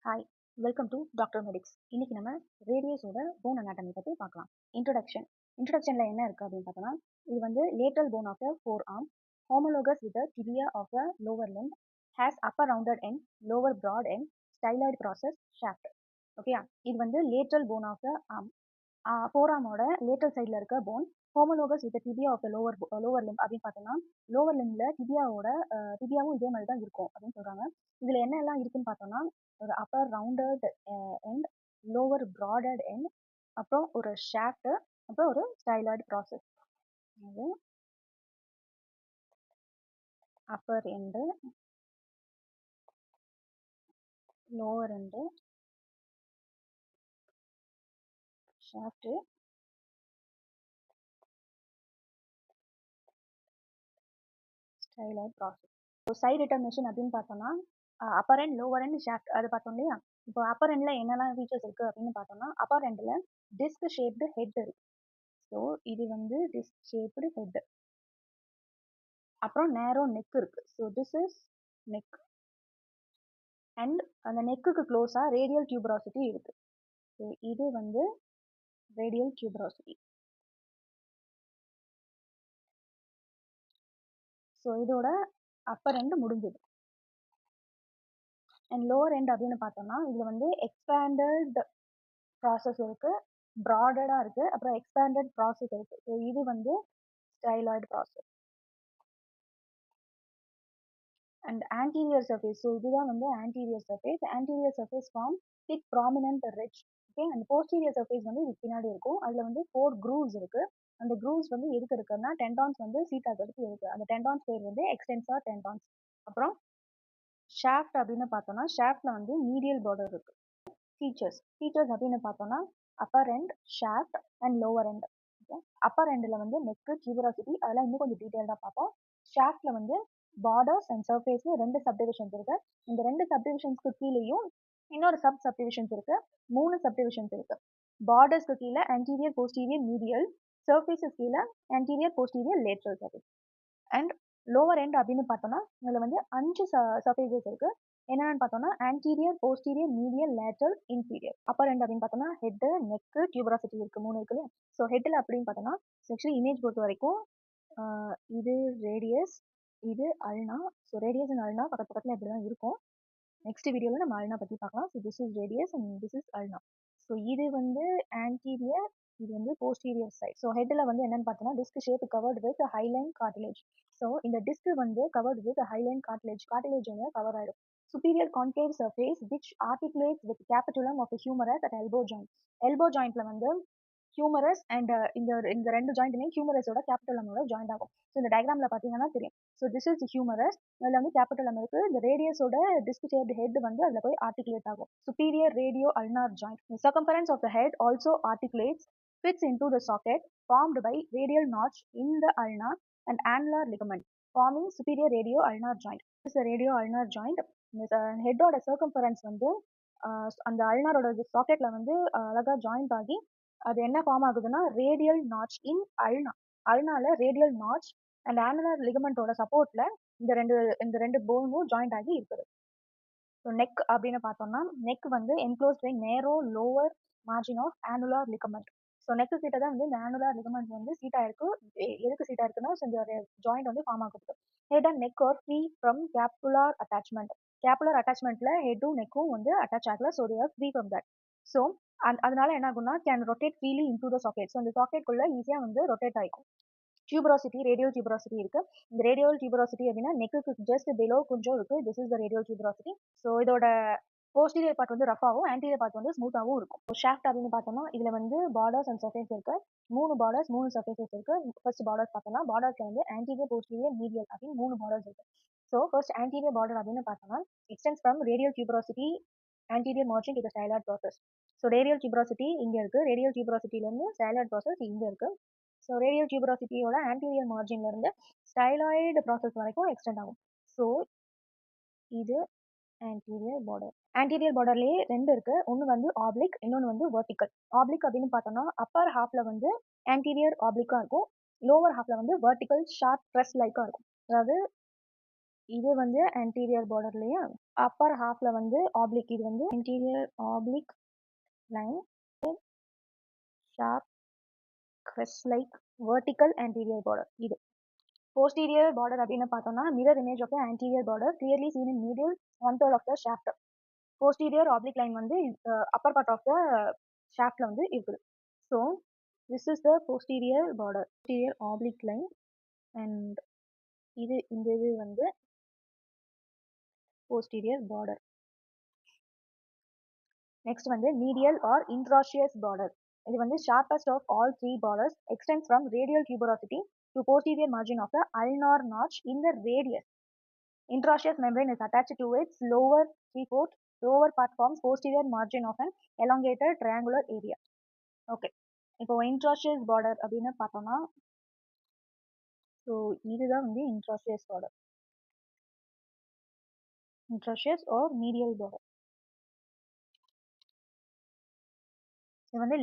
Hi, welcome to doctor medics. இன்னைக்கு நம்ம ரேடியஸோட phone anatomy பற்றி பார்க்கலாம். இன்ட்ரடக்ஷனில் என்ன இருக்குது அப்படின்னு பார்த்தோம்னா, இது வந்து lateral bone of the forearm, homologous with tibia of the lower limb, has upper rounded end, lower broad end, styloid process, shaft. ஓகேயா, இது வந்து lateral bone of the arm. ஃபோர் ஆர்மோட லேட்டரல் சைடில் இருக்க bone homologous with tibia of the lower limb அப்படின்னு பார்த்தோம்னா, lower லிம்ல டிபியாவும் இதே மாதிரி தான் இருக்கும் அப்படின்னு சொல்கிறாங்க. இதில் என்ன எல்லாம் இருக்குன்னு பார்த்தோம்னா, ஒரு upper rounded end, lower broaded end, அப்புறம் ஒரு ஷாஃப்ட், அப்புறம் ஒரு ஸ்டைலாய்டு ப்ராசஸ். அது upper end, lower end, shaft, styloid process. இப்போ சைடு டிட்டர்மினேஷன் அப்படின்னு பார்த்தோம்னா, upper end, lower end, shaft அது பார்த்தோம் இல்லையா. இப்போ அப்பர் எண்ட்ல என்னெல்லாம் ஃபீச்சர்ஸ் இருக்கு அப்படின்னு பார்த்தோம்னா, அப்பர் எண்ட்ல டிஸ்க் ஷேப்டு ஹெட் இருக்கு. ஸோ இது வந்து டிஸ்க் ஷேப்டு ஹெட். அப்புறம் நேரோ நெக் இருக்கு. So this is neck. And அந்த நெக்குக்கு க்ளோஸா ரேடியல் டியூபராசிட்டி இருக்கு. ஸோ இது வந்து ரேடியல் டியூபராசிட்டி. ஸோ இதோட அப்பர் எண்ட் முடிஞ்சது. அண்ட் லோவர் எண்ட் அப்படின்னு பார்த்தோம்னா, இதுல வந்து எக்ஸ்பேண்டட் ப்ராசஸ் இருக்கு, ப்ராடடா இருக்கு, அப்புறம் எக்ஸ்பேண்டட் ப்ராசஸ் இருக்கு. ஸோ இது வந்து styloid process. And anterior surface. So இதுதான் வந்து anterior surface. Anterior surface form thick prominent ridge. Okay, அந்த போஸ்டீரியர் சர்ஃபேஸ் வந்து இதுக்கு பின்னாடி இருக்கும். அதுல வந்து 4 grooves இருக்கு. அந்த grooves வந்து எதுக்கு இருக்குன்னா, டெண்டான்ஸ் வந்து சீட் ஆகிறதுக்கு இருக்கு. அந்த டெண்டான்ஸ் பேர் வந்து எக்ஸ்டென்சார் டெண்டான்ஸ். அப்புறம் ஷாஃப்ட் அப்படின்னு பார்த்தோம்னா, ஷாஃப்ட்ல வந்து மீடியல் பார்டர் இருக்கு. ஃபீச்சர்ஸ் அப்படின்னு பார்த்தோம்னா, upper end, shaft and lower end. Okay, upper எண்டில் வந்து நெக்கு, டியூபராசிட்டி அதெல்லாம் இன்னும் கொஞ்சம் டீட்டெயில்டாக பார்ப்போம். ஷாஃப்ட்ல வந்து பார்டர்ஸ் அண்ட் சர்ஃபேஸ் ரெண்டு சப்டிவிஷன்ஸ் இருக்கு. இந்த ரெண்டு சப்டிவிஷன்ஸ்க்கு கீழேயும் இன்னொரு சப்டிவிஷன்ஸ் இருக்கு. 3 சப்டிவிஷன்ஸ் இருக்கு. பார்டர்ஸ்க்கு கீழே anterior, posterior, medial, சர்ஃபேஸஸ் கீழே anterior, posterior, lateral surface. And lower end அப்படின்னு பார்த்தோம்னா, இதுல வந்து 5 சர்ஃபேஸஸ் இருக்கு. என்னென்னு பார்த்தோம்னா, anterior, posterior, medial, lateral, inferior. Appar end அப்படின்னு பார்த்தோம்னா, ஹெட், நெக், டியூபராசிட்டி இருக்கு, 3 இருக்கு. ஸோ ஹெட்டில் அப்படின்னு பார்த்தோம்னா, ஆக்சுவலி இமேஜ் பொறுத்த வரைக்கும் இது ரேடியஸ், இது அல்னா. ஸோ ரேடியஸ் அண்ட் அல்னா பக்கத்தில் இப்படி தான் இருக்கும். நெக்ஸ்ட் வீடியோவில் நம்ம அல்னா பற்றி பார்க்கலாம். So this is radius and this is அல்னா. So இது வந்து ஆன்டீரியர், இது வந்து போஸ்டீரியர் சைட். ஸோ ஹெட்டில் வந்து என்னன்னு பார்த்தோம்னா, disc shape covered with hyaline cartilage. So இந்த டிஸ்க் வந்து கவர்டு வித் ஹைலைன் கார்டிலேஜ் வந்து கவர் ஆயிடும். superior concave surface which articulates with capitulum of the humerus at elbow joint. elbow jointல வந்து ஹியூமரஸ் அண்ட் இந்த ரெண்டு ஜாயிண்ட்டுமே ஹியூமரஸோட கேபிட்டலமோட ஜாயிண்ட் ஆகும். ஸோ இந்த டயக்ராம்ல பார்த்தீங்கன்னா தெரியும். ஸோ திஸ் இஸ் ஹியூமரஸ், அதில் வந்து கேபிட்டலம் இருக்கு. இந்த ரேடியஸோட டிஸ்க் ஷேப்டு ஹெட் வந்து அதில் போய் ஆர்டிகுலேட் ஆகும். superior radio ulnar joint. The circumference of the head also articulates, fits into the socket formed by radial notch in the ulna and annular ligament forming superior radio ulnar joint. This is a radio ulnar joint. இந்த ஹெட்டோட circumference வந்து அந்த அல்னாரோட சாக்கெட்ல வந்து அழகா joint ஆகி அது என்ன form ஆகுதுன்னா, radial notch in ulna. அல்னால ரேடியல் நாட்ச் அண்ட் ஆனுலர் லிகமெண்டோட சப்போர்ட்ல இந்த ரெண்டு போனும் ஜாயிண்ட் ஆகி இருக்குது. ஸோ நெக் அப்படின்னு பார்த்தோம்னா, நெக் வந்து enclosed by narrow lower margin of annular ligament. So neck கிட்ட தான் வந்து இந்த ஆனுலார் லிகமெண்ட் வந்து சீட்டா இருக்கு. எதுக்கு சீட்டா இருக்குன்னா, இந்த ஜாயிண்ட் வந்து ஃபார்ம் ஆகுது. Head and neck are free from capsular attachment. Capsular அட்டாச்மெண்ட்ல ஹெட்டும் நெக்கும் வந்து அட்டாச் ஆகல. So they are free from that. So அதனால என்ன ஆகும்னா, can rotate freely into the socket. So அந்த சாக்கெட்குள்ள ஈஸியாக வந்து ரொட்டேட் ஆகிக்கும். டியூபராசிட்டி, ரேடியல் டியூபராசிட்டி இருக்கு. இந்த ரேடியல் டியூபராசிட்டி அப்படின்னா நெக்குக்கு ஜஸ்ட் பிலோ கொஞ்சம் இருக்கு. This is the radial tuberosity. So இதோட போஸ்டீரியர் பார்ட் வந்து ரஃபாகவும் ஆன்டீரியர் பார்ட் வந்து ஸ்மூத்தாகவும் இருக்கும். ஷாஃப்ட் அப்படின்னு பார்த்தோம்னா, இதுல வந்து பார்டர்ஸ் அண்ட் சர்ஃபேஸ் இருக்கு. 3 பார்டர்ஸ், 3 சர்ஃபேசஸ் இருக்கு. ஃபர்ஸ்ட் பார்டர்ஸ் பார்த்தோம்னா, பார்டர்ஸ்ல வந்து ஆன்டீரியர், போஸ்டீரியர், மீடியல் அப்படின்னு 3 பார்டர்ஸ் இருக்கு. ஸோ ஃபர்ஸ்ட் ஆன்டீரியர் பார்டர் அப்படின்னு பார்த்தோம்னா, extends from radial tuberosity anterior margin to the styloid process. So radial tuberosity இங்க இருக்கு. ரேடியல் டியூபராசிட்டிலேருந்து ஸ்டைலாய்டு ப்ராசஸ் இங்க இருக்கு. ஸோ ரேடியல் டியூபராசிட்டியோட ஆன்டீரியர் மார்ஜின்ல இருந்து ஸ்டைலாய்டு ப்ராசஸ் வரைக்கும் எக்ஸ்டெண்ட் ஆகும். ஸோ இது ஆன்டீரியர் பார்டர். ஆன்டீரியர் பார்டர்லேயே 2 இருக்கு. ஒன்று வந்து ஆப்ளிக், இன்னொன்று வந்து வெர்டிக்கல். ஆப்ளிக் அப்படின்னு பார்த்தோம்னா, அப்பர் ஹாஃப்ல வந்து ஆன்டீரியர் ஆப்ளிக்கா இருக்கும். லோவர் ஹாஃப்ல வந்து வெர்டிக்கல் ஷார்ப் ப்ரெஸ் லைக்கா இருக்கும். அதாவது இது வந்து ஆன்டீரியர் பார்டர்லயே அப்பர் ஹாஃப்ல வந்து ஆப்ளிக், இது வந்து interior oblique line, sharp crest like vertical anterior border. இது posterior border அப்படின்னு பார்த்தோம்னா mirror image of the anterior border clearly seen in medial one third of the shaft. posterior oblique line வந்து upper part of the shaftல வந்து இருக்குது. So this is the posterior border, posterior oblique line, and இந்த இது வந்து posterior border. Next வந்து medial or intraosseous border. இது வந்து sharpest of all three borders extends from radial tuberosity to posterior margin of the ulnar notch in the radius. Intraosseous membrane is attached to its lower 3/4. Lower part forms posterior margin of an elongated triangular area. Okay. இப்போ intraosseous border அப்படின்னு பார்த்தோம்னா so இதுதான் வந்து intraosseous border. Intraosseous or medial border. இது வந்து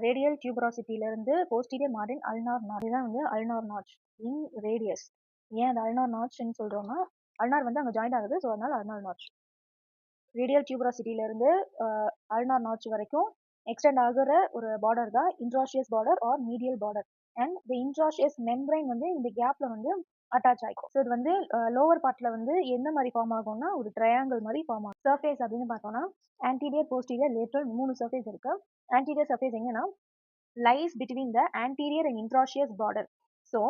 radial டியூபராசிட்டில இருந்து posterior margin ulnar not, இதுதான் வந்து அல்னார் நாட்ச் இன் ரேடியஸ். ஏன் அது அல்னார் நாட்ச்னு சொல்றோம்னா அல்னார் வந்து அங்கே ஜாயின் ஆகுது, ஸோ அதனால அல்னார் நாட்ச். ரேடியல் டியூபராசிட்டில இருந்து அல்னார் நாட்ச் வரைக்கும் எக்ஸ்டெண்ட் ஆகுற ஒரு பார்டர் தான் interosseous border or medial border. And இந்த இன்ட்ராஷியஸ் மெம்பரைன் வந்து இந்த கேப்ல வந்து அட்டாச் ஆகிக்கும். ஸோ இது வந்து லோவர் பார்ட்ல வந்து எந்த மாதிரி ஃபார்ம் ஆகும்னா ஒரு ட்ரையாங்கிள் மாதிரி ஃபார்ம் ஆகும். சர்ஃபேஸ் அப்படின்னு பார்த்தோம்னா ஆன்டீரியர், போஸ்டீரியர், லேட்ரல் 3 சர்ஃபேஸ் இருக்கு. ஆன்டீரியர் சர்ஃபேஸ் எங்கன்னா lies between the anterior and interosseous border. So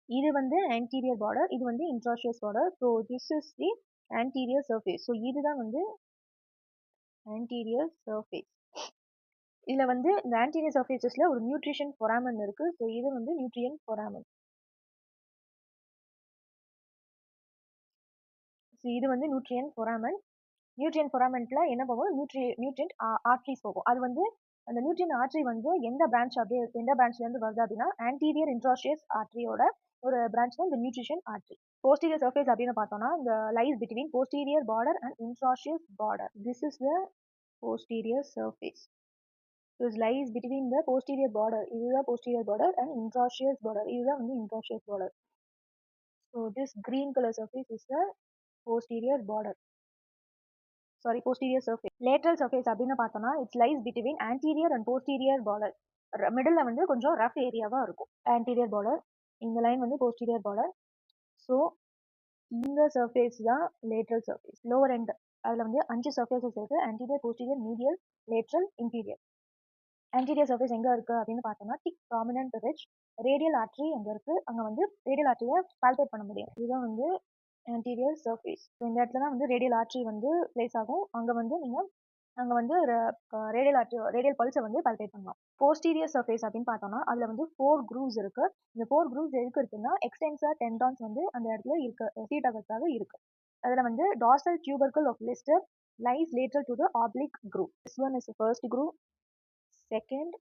இது வந்து ஆன்டீரியர் பார்டர், இது வந்து interosseous border. So this is the anterior surface. So இதுதான் வந்து anterior surface. இதுல வந்து இந்த anterior surfacesல ஒரு nutrition foramen இருக்கு. ஸோ இது வந்து nutrient foramen. ஸோ இது வந்து nutrient foramen. nutrient foramenல என்ன போகும், nutrient arteries போகும். அது வந்து அந்த nutrient artery வந்து எந்த பிரான்ச்ல இருந்து வருது அப்படின்னா anterior intraosseous arteryயோட ஒரு பிரான்ச் தான் இந்த nutrition artery. posterior surface அப்படின்னு பார்த்தோம்னா இந்த lies between posterior border and intraosseous border. This is the posterior surface. So it lies between the posterior border, இதுதான் posterior border, and intraosseous border, இதுதான் வந்து intraosseous border. So this green color surface is the posterior border. Sorry, posterior surface. Lateral surface அப்படின்னு பார்த்தோம்னா it lies between anterior and posterior border. Middle வந்து கொஞ்சம் rough ஏரியாவா இருக்கும். anterior border, இந்த line வந்து posterior border. ஸோ இந்த surface தான் lateral surface. lower end அதில் வந்து 5 surfaces இருக்கு. anterior, posterior, medial, lateral, inferior. anterior surface எங்க இருக்கு அப்படின்னு பார்த்தோம்னா thick prominent ridge, radial artery எங்க இருக்கு, அங்க வந்து radial artery palpate பண்ண முடியும். இதுதான் வந்து anterior surface. இந்த இடத்துல தான் வந்து radial artery வந்து பிளேஸ் ஆகும். அங்க வந்து நீங்க radial pulse வந்து palpate பண்ணலாம். posterior surface அப்படின்னு பார்த்தோம்னா அதுல வந்து 4 grooves இருக்கு. இந்த 4 grooves எதுக்கு இருக்குன்னா extensor tendons வந்து அந்த இடத்துல சீட் ஆகிறதுக்காக இருக்கு. அதுல வந்து dorsal tubercle of Lister lies lateral to the oblique groove. This one is the first groove, second,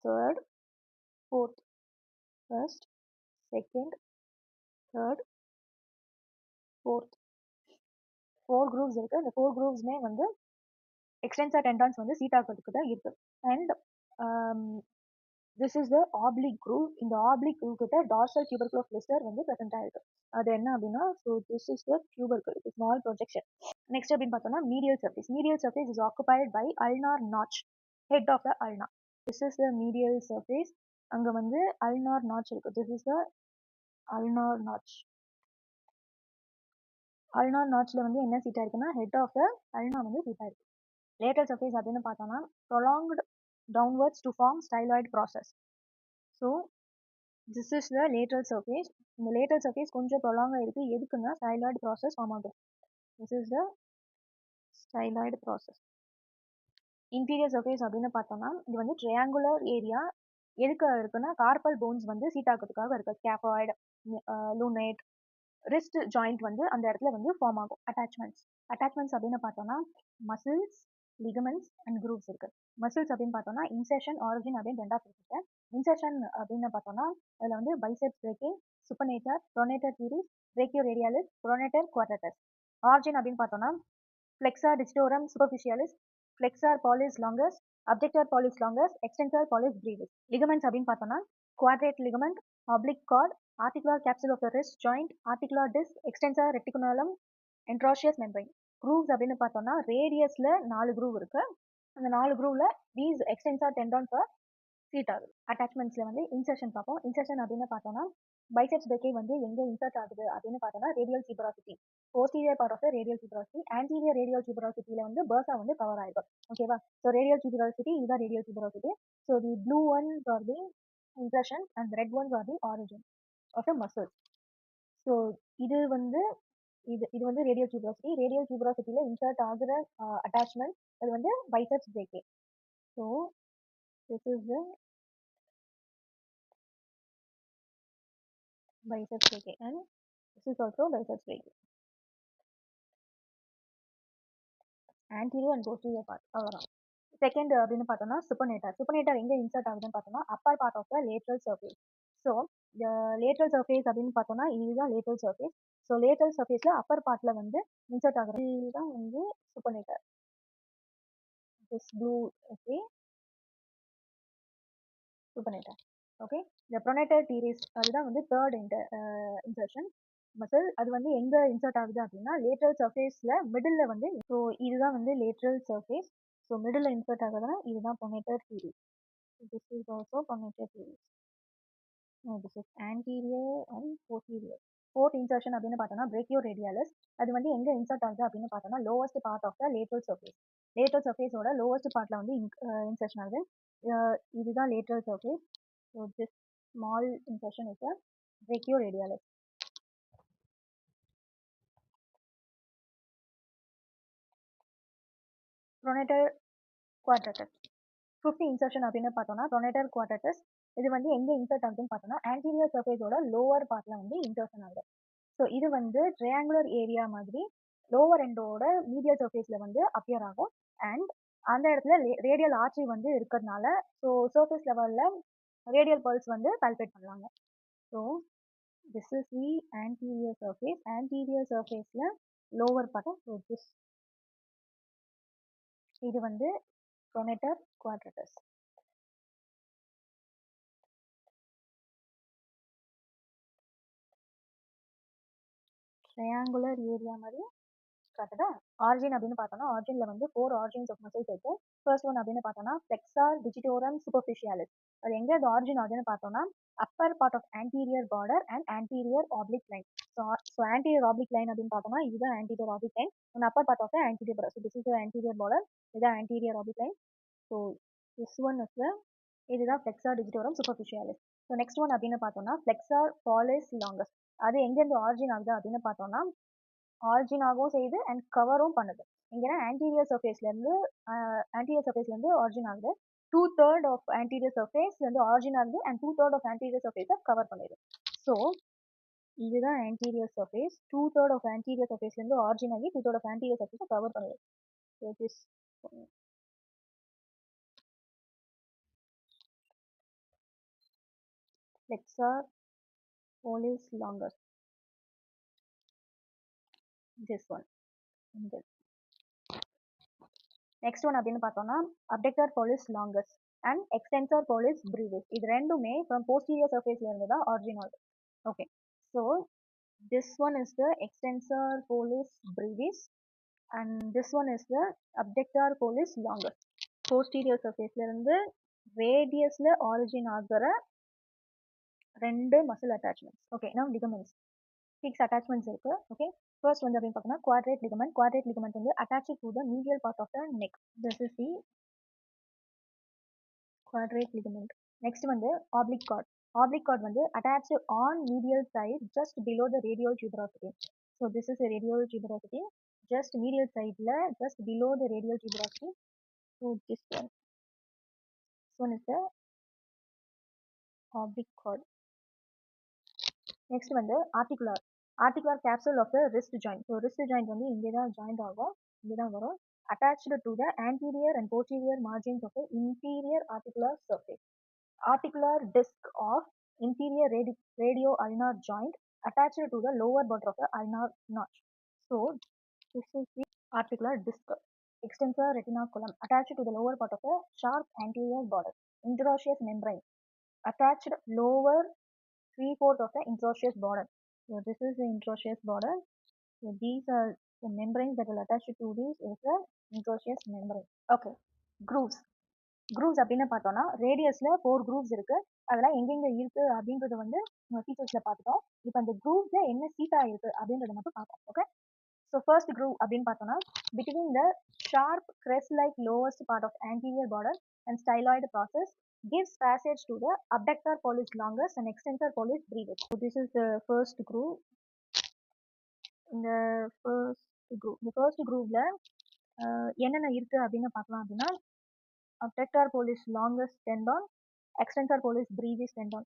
third, fourth. First, second, third, fourth. 4 grooves இருக்கு. அந்த 4 groovesமே வந்து extensor tendons வந்து சீட் ஆகிறதுக்கு தான் இருக்கு. And this is the oblique groove. இந்த oblique groove கிட்ட dorsal tubercle of Lister வந்து present ஆயிருக்கு. அது என்ன அப்படின்னா so this is the tubercle, it's small projection. Next அப்படின்னு பார்த்தோம்னா medial surface. Medial surface is occupied by ulnar notch, head of the ulna. This is the medial surface. அங்க வந்து ulnar notch இருக்கு. This is the ulnar notch. ulnar notchல வந்து என்ன seat ஆயிருக்குன்னா head of the ulna வந்து seat ஆயிருக்கு. lateral surface அப்படின்னு பார்த்தோம்னா prolonged downwards to form styloid process. So this is the lateral surface. இந்த lateral surface கொஞ்சம் prolong ஆயிருக்கு. எதுக்குன்னா styloid process form ஆகும். This is the styloid process. inferior surface அப்படின்னு பார்த்தோம்னா இது வந்து triangular area. எதுக்கு இருக்குன்னா carpal bones வந்து சீட் ஆகிறதுக்காக இருக்கு. scaphoid, lunate, wrist joint வந்து அந்த இடத்துல வந்து ஃபார்ம் ஆகும். அட்டாச்மெண்ட்ஸ் அப்படின்னு பார்த்தோம்னா மசில்ஸ், ligaments and grooves இருக்கு. மசில்ஸ் அப்படின்னு பார்த்தோம்னா இன்செஷன், ஆரிஜின் அப்படின்னு ரெண்டா பிரிச்சிருக்கேன். இன்செஷன் அப்படின்னு பார்த்தோம்னா அதுல வந்து biceps brachii, supinator, pronator teres, brachioradialis, pronator quadratus. Origin அப்படின்னு பார்த்தோம்னா flexor digitorum superficialis, flexor pollicis longus, abductor pollicis longus, extensor pollicis brevis. ligaments அப்படின்னு பார்த்தோம்னா quadrate ligament, oblique cord, articular capsule of the wrist joint, articular disc, extensor reticulum, interosseous membrane. grooves அப்படின்னு பார்த்தோம்னா ரேடியஸ்ல 4 groove இருக்கு. அந்த 4 grooveல these extensor tendons are seat ஆகுது. அட்டாச்மெண்ட்ஸ்ல வந்து insertion பார்ப்போம். Insertion அப்படின்னு பார்த்தோம்னா பைசெப்ஸ் பிரேக்கே வந்து எங்க இன்சர்ட் ஆகுது அப்படின்னு பார்த்தோம்னா radial tuberosity, posterior part of the radial tuberosity, anterior radial tuberosityல வந்து bursa வந்து கவர் ஆயிடும். ஓகேவா? ஸோ radial tuberosity இதுதான் radial tuberosity. So the blue ones are the insertion and the red ones are the origin of the muscle. So இது வந்து இது வந்து radial tuberosity. Radial tuberosityல இன்சர்ட் ஆகுற அட்டாச்மெண்ட் அது வந்து biceps brachii. So this is the biceps brachii and this is also biceps brachii. Anterior and posterior part அவ்வளோதான். Second அப்படின்னு பார்த்தோம்னா சுப்பனேட்டர். சுப்பனேட்டர் எங்கே இன்சர்ட் ஆகுதுன்னு பார்த்தோம்னா upper part of the lateral surface. So lateral surface அப்படின்னு பார்த்தோம்னா இதுதான் lateral surface. So lateral சர்ஃபேஸில் அப்பர் பார்ட்டில் வந்து இன்சர்ட் ஆகுது. இதுதான் வந்து supinator. This blue okay supinator. Okay இந்த ப்ரொனேட்டர் டீரிஸ் அதுதான் வந்து தேர்ட் இன்சர்ஷன் மசில். அது வந்து எங்க இன்சர்ட் ஆகுது அப்படின்னா லேட்ரல் சர்ஃபேஸ்ல மிடில் வந்து. ஸோ இதுதான் வந்து lateral surface. So middle insert ஆகுதுன்னா இதுதான் pronator teres. This is also pronator teres. This is anterior and posterior. Fourth insertion அப்படின்னு பார்த்தோம்னா பிரேக்கியோ ரேடியாலிஸ். அது வந்து எங்க இன்சர்ட் ஆகுது அப்படின்னு பார்த்தோம்னா lowest part of the lateral surface. Lateral சர்ஃபேஸோட லோவஸ்ட் பார்ட்ல வந்து இன்சர்ஷன் ஆகுது. இதுதான் lateral surface. So this small insertion is a brachioradialis. Pronator quadratus. Fifth insertion அப்படின்னு பார்த்தோம்னா ப்ரொனேட்டர் குவாட்ரட்டஸ். இது வந்து எங்க இன்சர்ட் ஆகுதுன்னு பார்த்தோம்னா ஆன்டீரியர் சர்ஃபேஸோட லோவர் பார்ட்ல வந்து இன்சர்ஷன் ஆகுது. ஸோ இது வந்து ட்ரையாங்குலர் ஏரியா மாதிரி லோவர் எண்டோட மீடியல் சர்ஃபேஸ்ல வந்து அப்பியர் ஆகும். அண்ட் அந்த இடத்துல ரேடியல் ஆர்ச்சி வந்து இருக்கிறதுனால ஸோ சர்ஃபேஸ் லெவல்ல ரேடியல் பல்ஸ் வந்து கால்குலேட் பண்ணலாங்க. So this is the anterior surface. Anterior சர்ஃபேஸ்ல லோவர் பார்ட். ஸோ திஸ் இது வந்து ப்ரொனேட்டர் குவாட்ரட்டஸ். ட்ரையாங்குலர் ஏரியா மாதிரி காட்டுதா. ஆர்ஜின் அப்படின்னு பார்த்தோம்னா ஆர்ஜின்ல வந்து 4 ஆர்ஜின்ஸ் ஆஃப் மசில்ஸ் இருக்கு. ஃபர்ஸ்ட் ஒன் அப்படின்னு பார்த்தோம்னா ஃப்ளெக்ஸார் டிஜிட்டோரம் சூப்பர்ஃபிஷியாலிஸ். அது எங்க அது ஆர்ஜின் ஆகுதுன்னு பார்த்தோம்னா upper part of anterior border and anterior oblique line. So anterior oblique line அப்படின்னு பார்த்தோம்னா இதுதான் anterior oblique line and upper part of anterior border. So this is anterior border, இதுதான் anterior oblique line. So this one is இதுதான் flexor digitorum superficialis. So next one அப்படின்னு பார்த்தோம்னா flexor follies longus. அது எங்கேருந்து origin ஆகுது அப்படின்னு பார்த்தோம்னா origin ஆகவும் செய்யுது அண்ட் கவரும் பண்ணுது. இங்கன்னா ஆன்டீரியர் சர்ஃபேஸ்லேருந்து ஆர்ஜின் ஆகுது. 2/3 ஆஃப் ஆன்டீரியர் சர்ஃபேஸ் வந்து ஆர்ஜின் ஆகுது அண்ட் 2/3 ஆஃப் ஆன்டீரியர் சர்ஃபேஸை கவர் பண்ணிடுது. ஸோ இதுதான் ஆன்டீரியர் சர்ஃபேஸ். 2/3 ஆஃப் ஆன்டீரியர் சர்ஃபேஸ்லேருந்து ஆர்ஜின் ஆகி 2/3 ஆஃப் ஆன்டீரியர் சர்ஃபேஸை கவர் பண்ணிடுது. So this flexor pollis longus. This one. This. Next one அப்படின்னு பார்த்தோம்னா abductor pollis longus and extensor pollis brevis. இது ரெண்டுமே ஃப்ரம் போஸ்டீரியர் சர்ஃபேஸ்ல இருந்து தான் ஆரிஜின் ஆகுது. Okay so this one is the extensor pollis brevis and this one is the abductor pollis longus. Posterior சர்ஃபேஸ்ல இருந்து ரேடியஸ்ல ஆரிஜின் ஆகிற ரெண்டு மசில் அட்டாச்மெண்ட்ஸ். ஓகே நம்ம லிகமெண்ட்ஸ் 6 அட்டாச்மெண்ட்ஸ் இருக்கு. ஓகே ஃபர்ஸ்ட் வந்து அப்படின்னு பார்த்தோம்னா குவாட்ரேட் லிகமெண்ட். குவாட்ரேட் லிகமெண்ட் வந்து attach to the medial part of the neck. This is the quadrate ligament. Next வந்து ஆப்ளிக் கார்ட். ஆப்ளிக் கார்ட் வந்து attach on medial side just below the radial tuberosity. So this is radial tuberosity. Just medial சைட்ல just below the radial tuberosity. So this one is the oblique cord. Next வந்து articular. Articular capsule of the wrist joint. So wrist joint வந்து இங்கே தான் joint ஆகும், இங்கே தான் வரும். Attached to the anterior and posterior margins of the interior articular surface. Articular disc of interior radio ulnar joint attached to the lower border of the ulnar notch. So this is the articular disc. Extensor retinaculum attached to the lower part of the sharp anterior border. Interosseous membrane attached lower 3/4 of the interosseous border. So this is the interosseous border. So these are the membranes that will attach to this is the interosseous membrane. Okay, grooves. grooves அப்படின்னு பார்த்தோம்னா ரேடியஸ்ல 4 grooves இருக்கு. அதெல்லாம் எங்கெங்க இருக்கு அப்படின்றத வந்து ஃபீச்சர்ஸ்ல பார்த்துட்டோம். இப்போ அந்த grooveல என்ன சீட்டா இருக்கு அப்படின்றத மட்டும் பார்ப்போம். ஓகே, ஸோ ஃபர்ஸ்ட் groove அப்படின்னு பார்த்தோம்னா between the sharp crest-like lowest part of anterior border and styloid process gives passage to the abductor pollice longus and extensor pollice brevis. So this is the first groove. இந்த first குரூப்ல என்னென்ன இருக்கு அப்படின்னு பார்க்கலாம் அப்படின்னா abductor pollice longus tendon, extensor pollice brevis tendon.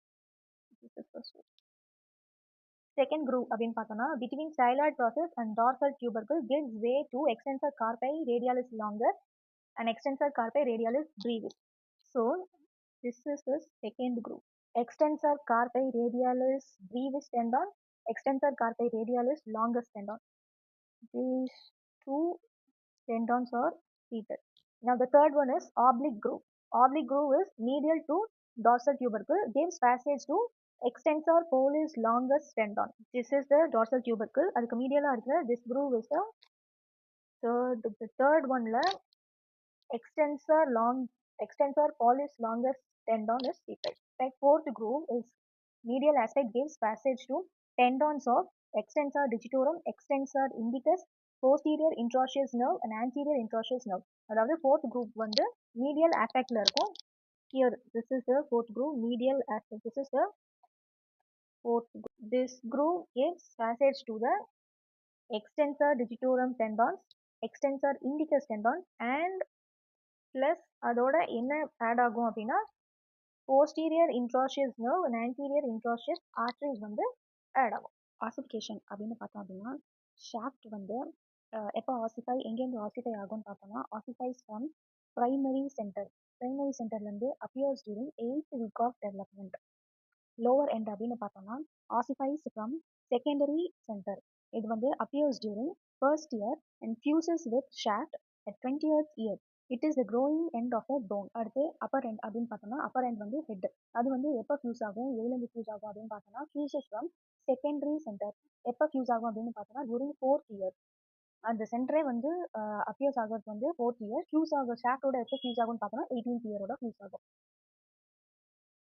Second groove அப்படின்னு பார்த்தோம்னா between styloid process and dorsal tubercle gives way to extensor carpi radialis longus and extensor carpi radialis brevis. So this is the second groove. Extensor carpi radialis brevis tendon, extensor carpi radialis longus tendon. These two tendons are seated. Now the third one is oblique groove. Oblique groove is medial to dorsal tubercle, gives passage to extensor pollice longus tendon. This is the dorsal tubercle. அதுக்கு மீடியலா இருக்கிற this groove is the third one ல extensor pollice longus tendon is seated. Like fourth groove is medial aspect gives passage to tendons of extensor digitorum, extensor indicus, posterior interosseous nerve and anterior interosseous nerve. அதாவது fourth group வந்து medial aspectல இருக்கும். Here this is the fourth groove, medial aspect. This is the fourth groove. This groove gives passage to the extensor digitorum tendons, extensor indicus tendon and plus அதோட என்ன add ஆகும் அப்படின்னா posterior interosseous nerve and anterior interosseous arteries வந்து add ஆகும். Ossification அப்படின்னு பார்த்தோம் அப்படின்னா shaft வந்து எப்போ ஆசிஃபை எங்கெங்க ஆசிஃபை ஆகும்னு பார்த்தோம்னா ஆசிஃபைஸ் ஃப்ரம் பிரைமரி சென்டர்லேருந்து appears during 8th week of development. Lower end அப்படின்னு பார்த்தோம்னா ஆசிஃபைஸ் ஃப்ரம் செகண்டரி சென்டர். இது வந்து appears during first year and fuses with shaft at 20th year. It is the growing end of a bone. அடுத்து upper end அப்படின்னு பார்த்தோம்னா upper end வந்து head. அது வந்து எப்போ ஃபியூஸ் ஆகும், எதுலேருந்து ஃபியூஸ் ஆகும் அப்படின்னு பார்த்தோம்னா ஃபியூசஸ் ஃப்ரம் செகண்டரி சென்டர். எப்போ ஃபியூஸ் ஆகும் அப்படின்னு பார்த்தோம்னா டூரிங் 4th இயர். அந்த சென்டரே வந்து அப்பியர்ஸ் ஆகிறது வந்து 4th இயர். ஃபியூஸ் ஆகும் ஷாஃப்டோட எப்போ ஃபியூஸ் ஆகும்னு பார்த்தோம்னா 18th இயரோட ஃபியூஸ் ஆகும்.